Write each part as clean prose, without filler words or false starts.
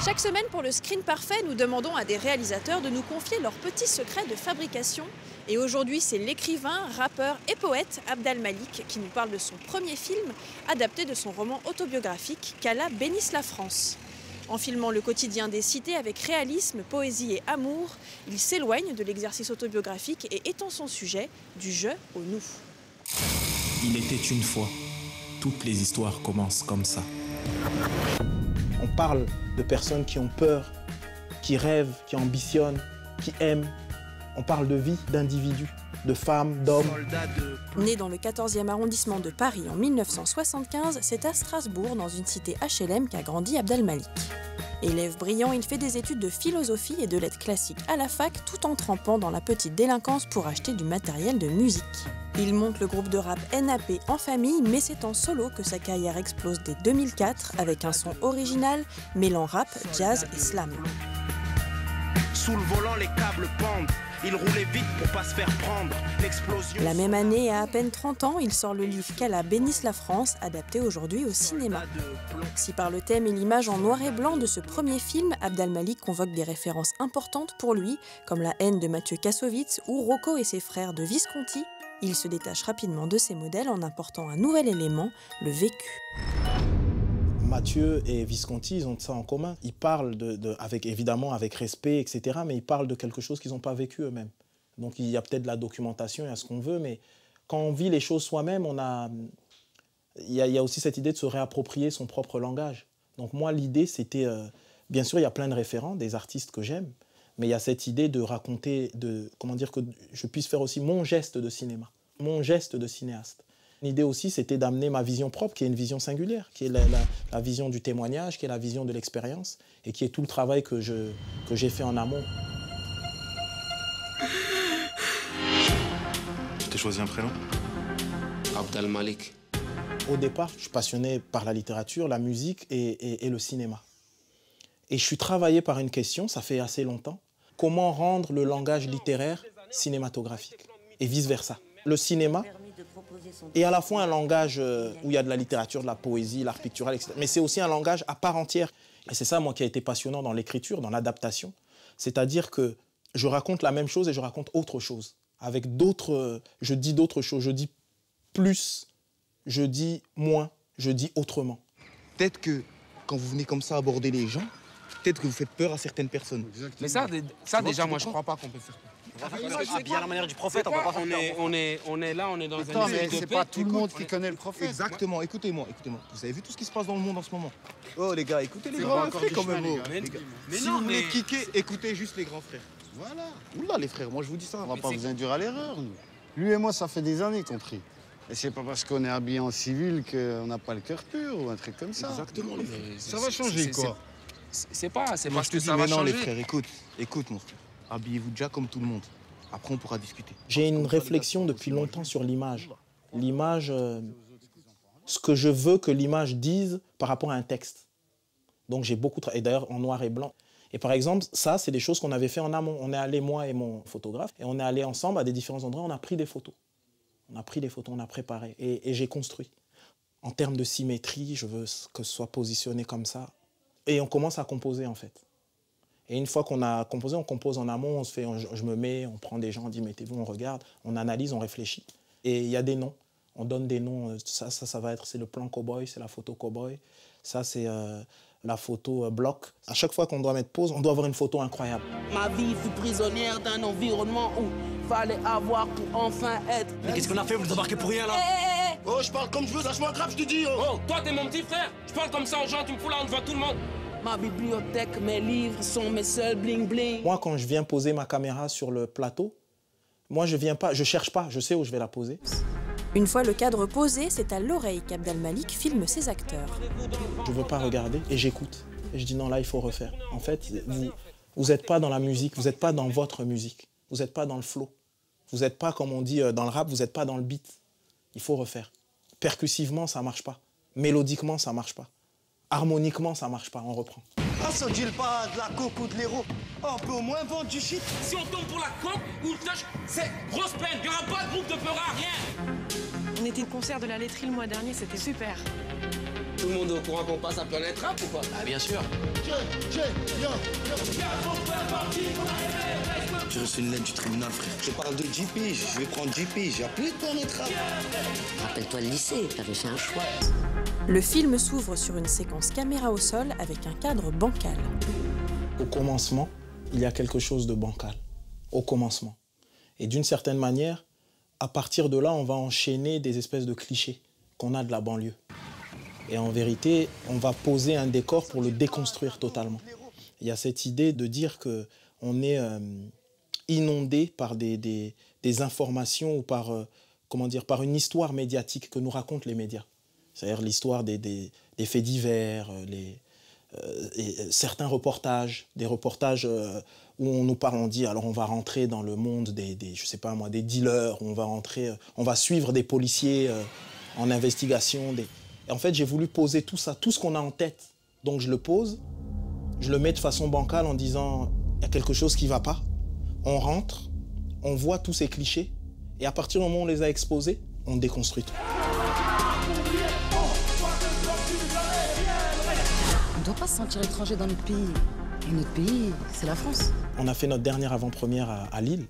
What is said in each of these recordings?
Chaque semaine, pour le Screen Parfait, nous demandons à des réalisateurs de nous confier leurs petits secrets de fabrication. Et aujourd'hui, c'est l'écrivain, rappeur et poète Abdal Malik qui nous parle de son premier film, adapté de son roman autobiographique « Qu'Allah bénisse la France ». En filmant le quotidien des cités avec réalisme, poésie et amour, il s'éloigne de l'exercice autobiographique et étend son sujet du je au nous. Il était une fois. Toutes les histoires commencent comme ça. On parle de personnes qui ont peur, qui rêvent, qui ambitionnent, qui aiment. On parle de vie, d'individus, de femmes, d'hommes. Né dans le 14e arrondissement de Paris en 1975, c'est à Strasbourg, dans une cité HLM, qu'a grandi Abdal Malik. Élève brillant, il fait des études de philosophie et de lettres classiques à la fac, tout en trempant dans la petite délinquance pour acheter du matériel de musique. Il monte le groupe de rap NAP en famille, mais c'est en solo que sa carrière explose dès 2004, avec un son original, mêlant rap, jazz et slam. Sous le volant, les câbles pendent. Il roulait vite pour pas se faire prendre. L'explosion. La même année, à peine 30 ans, il sort le livre Qu'Allah bénisse la France, adapté aujourd'hui au cinéma. Si par le thème et l'image en noir et blanc de ce premier film, Abdal Malik convoque des références importantes pour lui, comme La haine de Mathieu Kassovitz ou Rocco et ses frères de Visconti, il se détache rapidement de ces modèles en apportant un nouvel élément, le vécu. Mathieu et Visconti, ils ont ça en commun. Ils parlent, évidemment avec respect, etc., mais ils parlent de quelque chose qu'ils n'ont pas vécu eux-mêmes. Donc il y a peut-être de la documentation, il y a ce qu'on veut, mais quand on vit les choses soi-même, il y a aussi cette idée de se réapproprier son propre langage. Donc moi, l'idée, c'était... bien sûr, il y a plein de référents, des artistes que j'aime, mais il y a cette idée de raconter, que je puisse faire aussi mon geste de cinéma, mon geste de cinéaste. L'idée aussi, c'était d'amener ma vision propre, qui est une vision singulière, qui est la vision du témoignage, qui est la vision de l'expérience, et qui est tout le travail que j'ai fait en amont. Tu t'es choisi un prénom? Abdal Malik. Au départ, je suis passionné par la littérature, la musique et le cinéma. Et je suis travaillé par une question, ça fait assez longtemps, comment rendre le langage littéraire cinématographique, et vice-versa. Le cinéma est à la fois un langage où il y a de la littérature, de la poésie, l'art pictural, etc. Mais c'est aussi un langage à part entière. Et c'est ça, moi, qui a été passionnant dans l'écriture, dans l'adaptation. C'est-à-dire que je raconte la même chose et je raconte autre chose. Avec d'autres... je dis d'autres choses, je dis plus, je dis moins, je dis autrement. Peut-être que quand vous venez comme ça aborder les gens, peut-être que vous faites peur à certaines personnes. Exactement. Mais ça déjà, moi, je crois pas qu'on peut faire peur. Bien à la manière du prophète, on peut pas faire peur. On est là, on est dans un mais c'est pas tout le monde qui connaît le prophète. Exactement, écoutez-moi. Vous avez vu tout ce qui se passe dans le monde en ce moment? Oh les gars, écoutez les grands frères quand même. Si vous voulez kicker, écoutez juste les grands frères. Voilà. Oula les frères, moi je vous dis ça. On va pas vous induire à l'erreur, nous. Lui et moi, ça fait des années qu'on prie. Et c'est pas parce qu'on est habillé en civil qu'on n'a pas le cœur pur ou un truc comme ça. Exactement. Ça va changer quoi? C'est pas parce que ça va changer. Non les frères, écoute mon frère. Habillez-vous déjà comme tout le monde. Après, on pourra discuter. J'ai une réflexion depuis longtemps sur l'image. L'image, ce que je veux que l'image dise par rapport à un texte. Donc j'ai beaucoup travaillé, et d'ailleurs en noir et blanc. Et par exemple, ça, c'est des choses qu'on avait fait en amont. On est allé, moi et mon photographe, et on est allé ensemble à des différents endroits, on a pris des photos. On a préparé, et j'ai construit. En termes de symétrie, je veux que ce soit positionné comme ça. Et on commence à composer, en fait. Et une fois qu'on a composé, on compose en amont, je me mets, on prend des gens, on dit mettez-vous, on regarde, on analyse, on réfléchit. Et il y a des noms, on donne des noms, ça va être, c'est le plan cow-boy, c'est la photo cow-boy, ça c'est la photo bloc. À chaque fois qu'on doit mettre pause, on doit avoir une photo incroyable. Ma vie fut prisonnière d'un environnement où fallait avoir pour enfin être. Mais qu'est-ce qu'on a fait? Vous nous embarquez pour rien là? Oh, je parle comme je veux, ça se grave, je te dis. Oh, toi t'es mon petit frère, je parle comme ça aux gens, tu me fous là devant tout le monde. Ma bibliothèque, mes livres sont mes seuls bling-bling. Moi, quand je viens poser ma caméra sur le plateau, moi, je cherche pas, je sais où je vais la poser. Une fois le cadre posé, c'est à l'oreille qu'Abdal Malik filme ses acteurs. Je veux pas regarder et j'écoute. Et je dis non, là, il faut refaire. En fait, vous n'êtes pas dans la musique, vous n'êtes pas dans votre musique. Vous n'êtes pas dans le flow. Vous n'êtes pas, comme on dit dans le rap, vous n'êtes pas dans le beat. Il faut refaire. Percussivement, ça marche pas. Mélodiquement, ça marche pas. Harmoniquement, ça marche pas, on reprend. Ah, ça dit pas de la coke ou de l'héros. On peut au moins vendre du shit. Si on tombe pour la coke ou le touch, c'est grosse peine. Il n'y aura pas de groupe de peur à rien. On était au concert de la laiterie le mois dernier, c'était super. Tout le monde est au courant qu'on passe à Planète Rap ou pas? Ah, bien sûr. J'ai reçu une lettre du tribunal, frère. Je parle de 10 piges, je vais prendre 10 piges, il n'y a plus de Planète Rap. Rappelle-toi le lycée, t'avais fait un choix. Le film s'ouvre sur une séquence caméra au sol avec un cadre bancal. Au commencement, il y a quelque chose de bancal. Au commencement. Et d'une certaine manière, à partir de là, on va enchaîner des espèces de clichés qu'on a de la banlieue. Et en vérité, on va poser un décor pour le déconstruire totalement. Il y a cette idée de dire qu'on est inondé par des informations ou par, par une histoire médiatique que nous racontent les médias. C'est-à-dire l'histoire des faits divers, certains reportages, des reportages où on nous parle, on dit alors on va rentrer dans le monde je sais pas moi, des dealers, on va suivre des policiers en investigation. Et en fait, j'ai voulu poser tout ça, tout ce qu'on a en tête. Donc je le pose, je le mets de façon bancale en disant il y a quelque chose qui ne va pas. On rentre, on voit tous ces clichés et à partir du moment où on les a exposés, on déconstruit tout. On ne doit pas se sentir étranger dans notre pays. Et notre pays, c'est la France. On a fait notre dernière avant-première à Lille.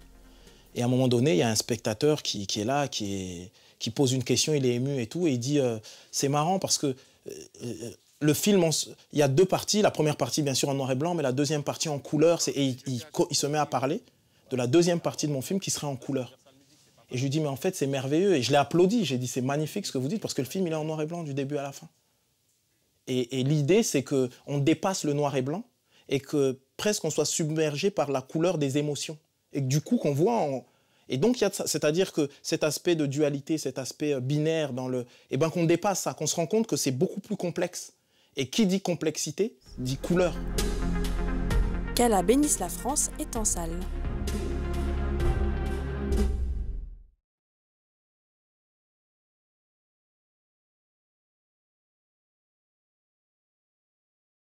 Et à un moment donné, il y a un spectateur qui est là, qui pose une question, il est ému et tout. Et il dit, c'est marrant parce que le film, il y a deux parties. La première partie, bien sûr, en noir et blanc, mais la deuxième partie en couleur. Et il se met à parler de la deuxième partie de mon film qui serait en couleur. Et je lui dis, mais en fait, c'est merveilleux. Et je l'ai applaudi. J'ai dit, c'est magnifique ce que vous dites parce que le film, il est en noir et blanc du début à la fin. Et l'idée, c'est qu'on dépasse le noir et blanc et que presque on soit submergé par la couleur des émotions. Et que du coup, qu'on voit... Et donc, c'est-à-dire que cet aspect de dualité, cet aspect binaire, qu'on dépasse ça, qu'on se rend compte que c'est beaucoup plus complexe. Et qui dit complexité, dit couleur. Qu'Allah bénisse la France est en salle.